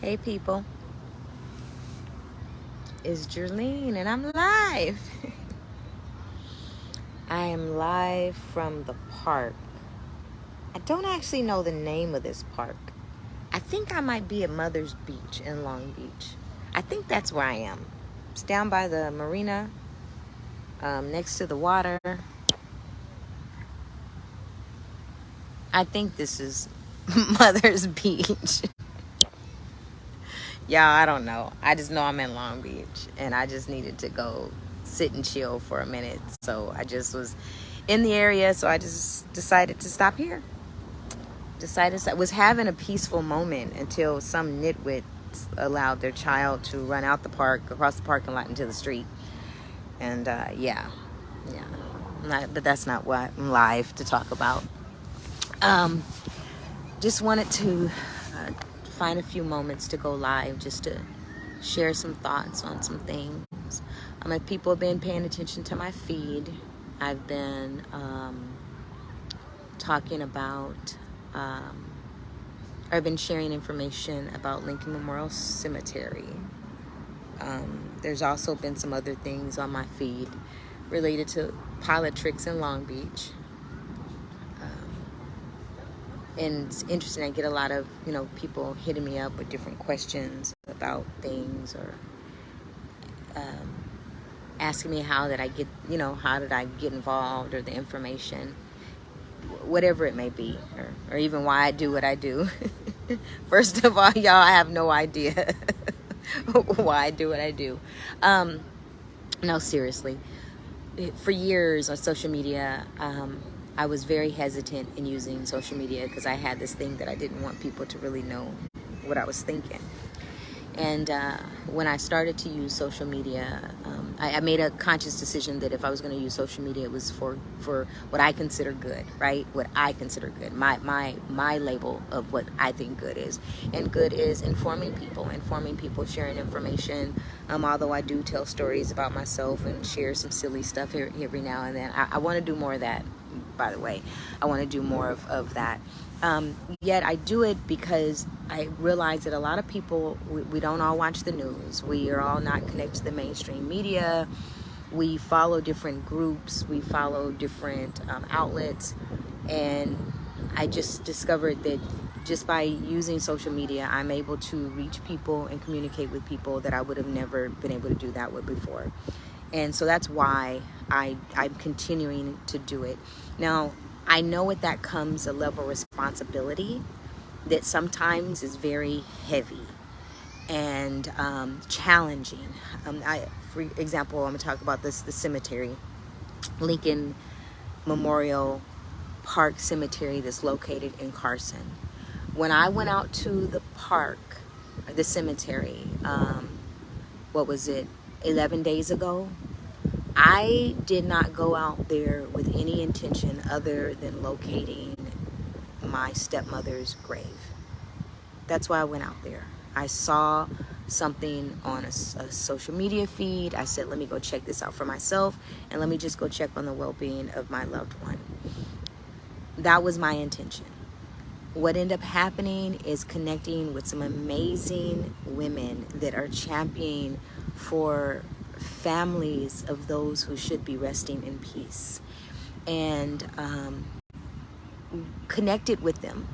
Hey people, it's Jerlene and I'm live. I am live from the park. I don't actually know the name of this park. I think I might be at Mother's Beach in Long Beach. I think that's where I am. It's down by the marina, next to the water. I think this is Mother's Beach. Y'all, I don't know. I just know I'm in Long Beach and I just needed to go sit and chill for a minute. So I just was in the area, so I just decided to stop here. Was having a peaceful moment until some nitwit allowed their child to run out the park, across the parking lot into the street. And yeah. But that's not what I'm live to talk about. Just wanted to find a few moments to go live just to share some thoughts on some things. If people have been paying attention to my feed, I've been talking about, I've been sharing information about Lincoln Memorial Cemetery. There's also been some other things on my feed related to politics in Long Beach. And it's interesting, I get a lot of, people hitting me up with different questions about things or asking me how did I get involved or the information, whatever it may be, or even why I do what I do. First of all, y'all, I have no idea why I do what I do. No, seriously. For years on social media, I was very hesitant in using social media because I had this thing that I didn't want people to really know what I was thinking. And when I started to use social media, I made a conscious decision that if I was going to use social media, it was for what I consider good, right? What I consider good, my label of what I think good is. And good is informing people, sharing information. Although I do tell stories about myself and share some silly stuff every now and then. I want to do more of that, by the way. I want to do more of that. Yet I do it because I realize that a lot of people, we don't all watch the news. We are all not connected to the mainstream media. We follow different groups. We follow different outlets. And I just discovered that just by using social media, I'm able to reach people and communicate with people that I would have never been able to do that with before. And so that's why I'm continuing to do it. Now, I know with that comes a level of responsibility that sometimes is very heavy and challenging. For example, I'm going to talk about the cemetery, Lincoln Memorial Park Cemetery that's located in Carson. When I went out to the park, the cemetery, 11 days ago, I did not go out there with any intention other than locating my stepmother's grave. That's why I went out there. I saw something on a social media feed. I said, let me go check this out for myself, and let me just go check on the well-being of my loved one. That was my intention. What ended up happening is connecting with some amazing women that are championing for families of those who should be resting in peace, and connected with them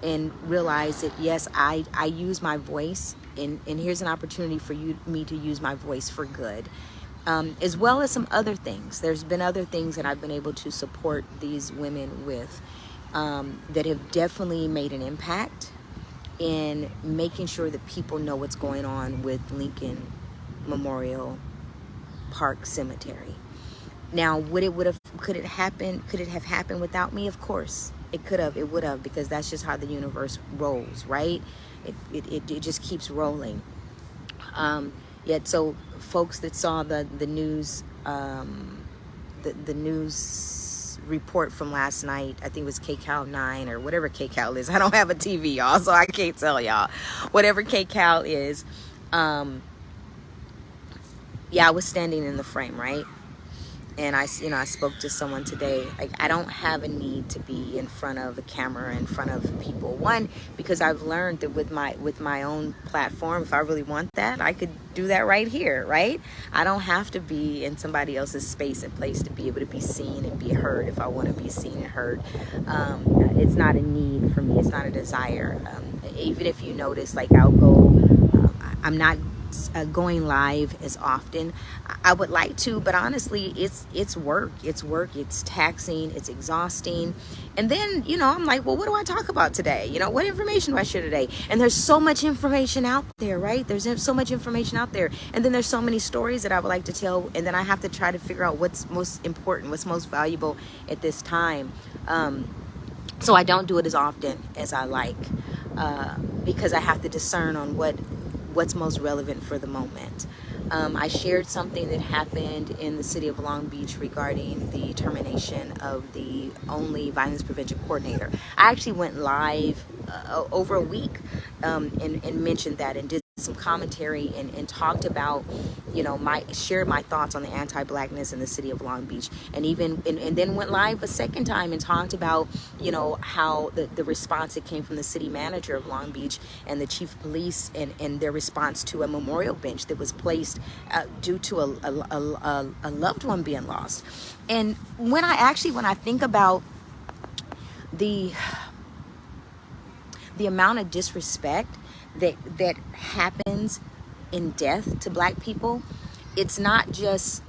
and realized that yes, I use my voice, and here's an opportunity for me to use my voice for good, as well as some other things. There's been other things that I've been able to support these women with that have definitely made an impact in making sure that people know what's going on with Lincoln Memorial Park Cemetery. Now, could it have happened without me? Of course it could have, it would have, because that's just how the universe rolls, right? It just keeps rolling. Yet, so folks that saw the news, the news report from last night, I think it was KCAL 9 or whatever KCAL is. I don't have a TV, y'all, so I can't tell y'all. Whatever KCAL is, yeah, I was standing in the frame, right? And I spoke to someone today. Like, I don't have a need to be in front of a camera, in front of people. One, because I've learned that with my own platform, if I really want that, I could do that right here, right? I don't have to be in somebody else's space and place to be able to be seen and be heard if I want to be seen and heard. It's not a need for me. It's not a desire. Even if you notice, like, I'll go, I'm not going live as often. I would like to, but honestly, it's work. It's taxing. It's exhausting. And then, I'm like, well, what do I talk about today? What information do I share today? And there's so much information out there, right? There's so much information out there. And then there's so many stories that I would like to tell. And then I have to try to figure out what's most important, what's most valuable at this time. So I don't do it as often as I like, because I have to discern on what's most relevant for the moment. I shared something that happened in the city of Long Beach regarding the termination of the only violence prevention coordinator. I actually went live over a week and mentioned that and did some commentary and talked about, shared my thoughts on the anti-blackness in the city of Long Beach, and then went live a second time and talked about, how the response that came from the city manager of Long Beach and the chief of police and their response to a memorial bench that was placed due to a loved one being lost. And when I think about the amount of disrespect that happens in death to black people, it's not just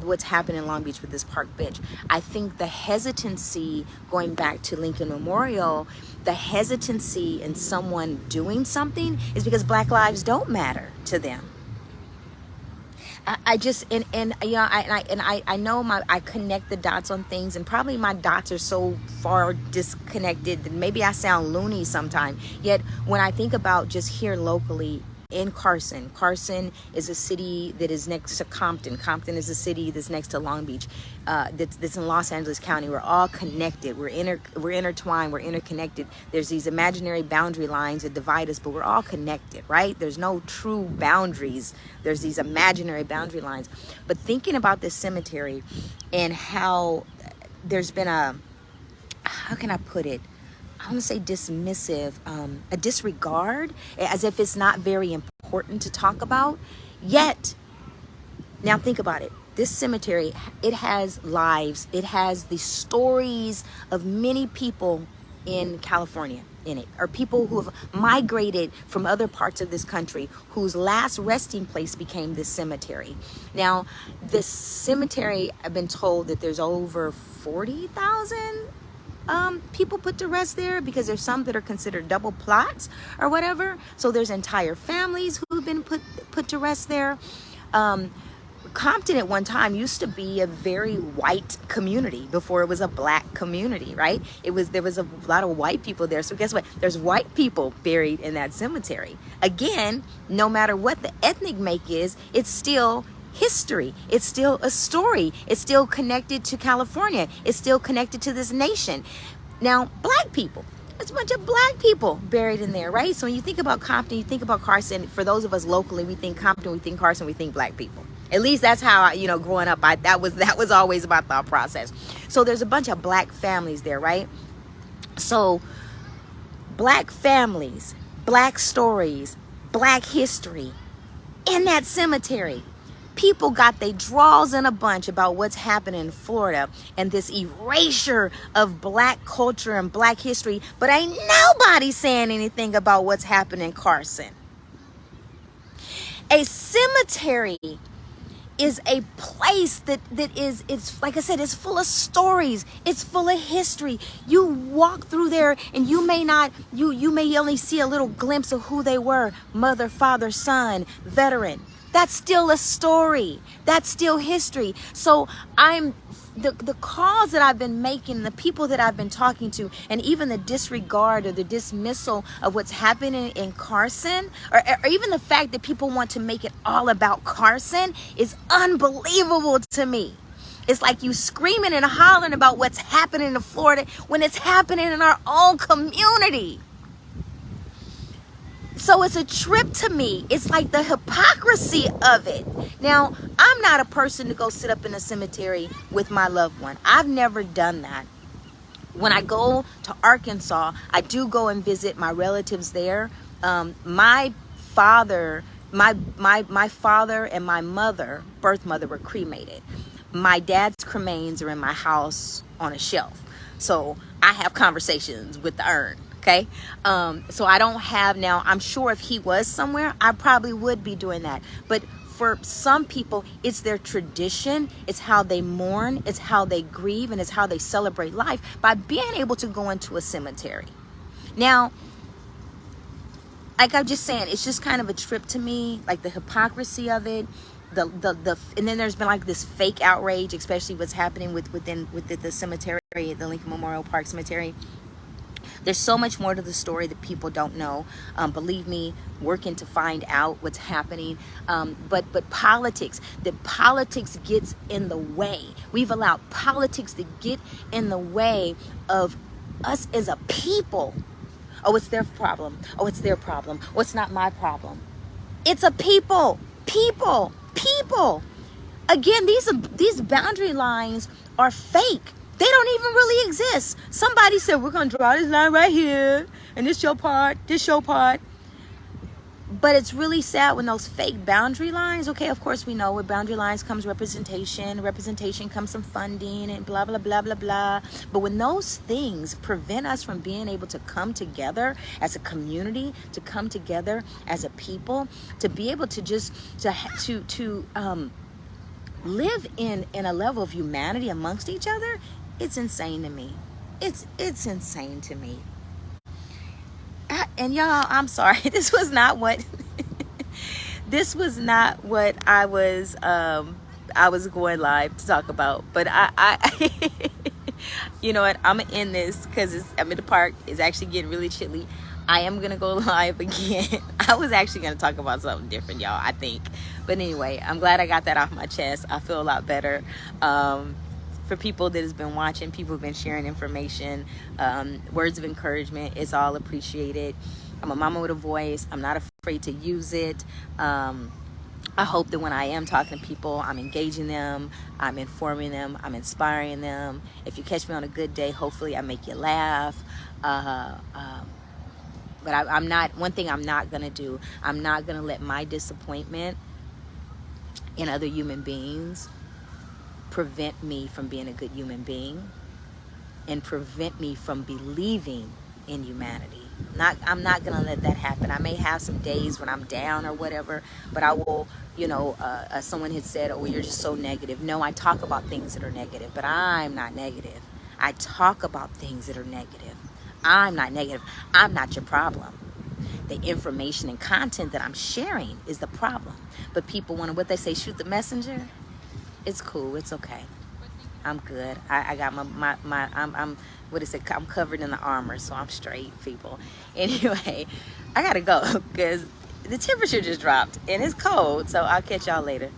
what's happened in Long Beach with this park bench. I think the hesitancy, going back to Lincoln Memorial, the hesitancy in someone doing something is because black lives don't matter to them. I know I connect the dots on things, and probably my dots are so far disconnected that maybe I sound loony sometime. Yet when I think about just here locally in Carson is a city that is next to Compton. Compton is a city that's next to Long Beach. That's in Los Angeles County. We're all connected. We're intertwined. We're interconnected. There's these imaginary boundary lines that divide us, but we're all connected, right? There's no true boundaries. There's these imaginary boundary lines. But thinking about this cemetery and how there's been how can I put it? I want to say dismissive, a disregard, as if it's not very important to talk about. Yet, now think about it. This cemetery, it has lives. It has the stories of many people in California in it, or people who have migrated from other parts of this country whose last resting place became this cemetery. Now, this cemetery, I've been told that there's over 40,000 people put to rest there, because there's some that are considered double plots or whatever. So there's entire families who've been put to rest there. Compton at one time used to be a very white community before it was a black community, right? There was a lot of white people there. So guess what? There's white people buried in that cemetery. Again, no matter what the ethnic make is, it's still history. It's still a story. It's still connected to California. It's still connected to this nation. Now, black people, there's a bunch of black people buried in there, right? So when you think about Compton, you think about Carson. For those of us locally, we think Compton, we think Carson, we think black people. At least that's how growing up, that was always my thought process. So there's a bunch of black families there, right? So black families, black stories, black history in that cemetery. People got their draws in a bunch about what's happening in Florida and this erasure of black culture and black history, but ain't nobody saying anything about what's happening in Carson. A cemetery is a place it's like I said, it's full of stories. It's full of history. You walk through there and you may only see a little glimpse of who they were: mother, father, son, veteran. That's still a story. That's still history. So the calls that I've been making, the people that I've been talking to, and even the disregard or the dismissal of what's happening in Carson, or even the fact that people want to make it all about Carson, is unbelievable to me. It's like you screaming and hollering about what's happening in Florida when it's happening in our own community. So it's a trip to me. It's like the hypocrisy of it. Now, I'm I'm not a person to go sit up in a cemetery with my loved one. I've never done that. When I go to Arkansas, I do go and visit my relatives there. My father and my mother, birth mother, were cremated. My dad's cremains are in my house on a shelf. So I have conversations with the urn, okay? So I don't have now, I'm sure if he was somewhere, I probably would be doing that. But for some people, it's their tradition, it's how they mourn, it's how they grieve, and it's how they celebrate life by being able to go into a cemetery. Now, like I'm just saying, it's just kind of a trip to me, like the hypocrisy of it, and then there's been like this fake outrage, especially what's happening with the cemetery, the Lincoln Memorial Park Cemetery. There's so much more to the story that people don't know. Believe me, working to find out what's happening. But politics gets in the way. We've allowed politics to get in the way of us as a people. Oh, it's their problem. Oh, it's their problem. Oh, it's not my problem. It's a people. Again, these boundary lines are fake. They don't even really exist. Somebody said, we're going to draw this line right here, and this your part, this your part. But it's really sad when those fake boundary lines, okay, of course we know with boundary lines comes representation. Representation comes from funding and blah, blah, blah, blah, blah. But when those things prevent us from being able to come together as a community, to come together as a people, to be able to just, to live in a level of humanity amongst each other, it's insane to me. It's insane to me. And y'all, I'm sorry. This was not what I was going live to talk about. But I you know what? I'm gonna end this because I'm in the park. It's actually getting really chilly. I am gonna go live again. I was actually gonna talk about something different, y'all, I think. But anyway, I'm glad I got that off my chest. I feel a lot better. For people that has been watching, people have been sharing information, words of encouragement, it's all appreciated. I'm a mama with a voice. I'm not afraid to use it. I hope that when I am talking to people, I'm engaging them, I'm informing them, I'm inspiring them. If you catch me on a good day, hopefully I make you laugh. But I'm not, one thing I'm not gonna do, I'm not gonna let my disappointment in other human beings prevent me from being a good human being and prevent me from believing in humanity. I'm not gonna let that happen. I may have some days when I'm down or whatever, but I will, someone had said, oh, you're just so negative. No, I talk about things that are negative, but I'm not negative. I talk about things that are negative. I'm not negative. I'm not your problem. The information and content that I'm sharing is the problem. But people want to, what they say, shoot the messenger. It's cool. It's okay. I'm good. I got I'm what is it? I'm covered in the armor, so I'm straight, people. Anyway, I gotta go because the temperature just dropped and it's cold. So I'll catch y'all later.